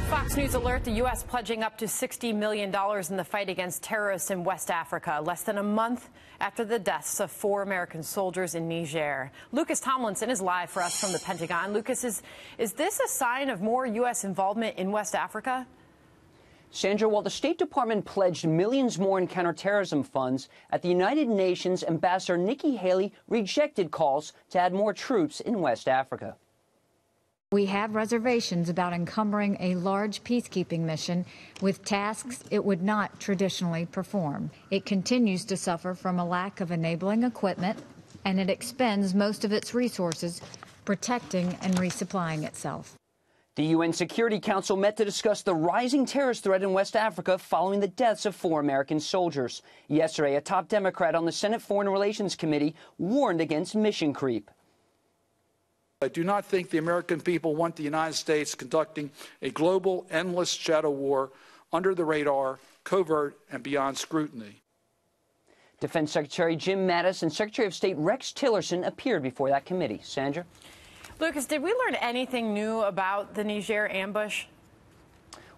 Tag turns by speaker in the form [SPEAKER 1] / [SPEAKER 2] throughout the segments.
[SPEAKER 1] Fox News alert: the U.S. pledging up to $60 million in the fight against terrorists in West Africa, less than a month after the deaths of 4 American soldiers in Niger. Lucas Tomlinson is live for us from the Pentagon. Lucas, is this a sign of more U.S. involvement in West Africa?
[SPEAKER 2] Sandra, while the State Department pledged millions more in counterterrorism funds, at the United Nations, Ambassador Nikki Haley rejected calls to add more troops in West Africa.
[SPEAKER 3] We have reservations about encumbering a large peacekeeping mission with tasks it would not traditionally perform. It continues to suffer from a lack of enabling equipment, and it expends most of its resources protecting and resupplying itself.
[SPEAKER 2] The UN Security Council met to discuss the rising terrorist threat in West Africa following the deaths of 4 American soldiers. Yesterday, a top Democrat on the Senate Foreign Relations Committee warned against mission creep.
[SPEAKER 4] I do not think the American people want the United States conducting a global, endless shadow war under the radar, covert, and beyond scrutiny.
[SPEAKER 2] Defense Secretary Jim Mattis and Secretary of State Rex Tillerson appeared before that committee. Sandra?
[SPEAKER 1] Lucas, did we learn anything new about the Niger ambush?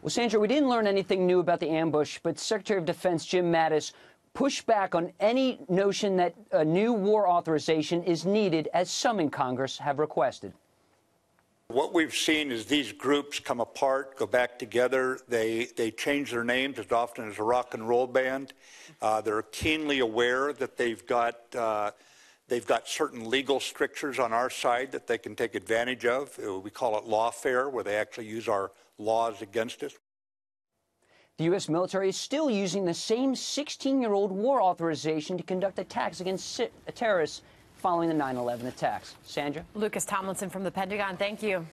[SPEAKER 2] Well, Sandra, we didn't learn anything new about the ambush, but Secretary of Defense Jim Mattis pushed back on any notion that a new war authorization is needed, as some in Congress have requested.
[SPEAKER 5] What we've seen is these groups come apart, go back together. They change their names as often as a rock and roll band. They're keenly aware that they've got certain legal strictures on our side that they can take advantage of. We call it lawfare, where they actually use our laws against us.
[SPEAKER 2] The U.S. military is still using the same 16-year-old war authorization to conduct attacks against terrorists following the 9/11 attacks. Sandra?
[SPEAKER 1] Lucas Tomlinson from the Pentagon, thank you.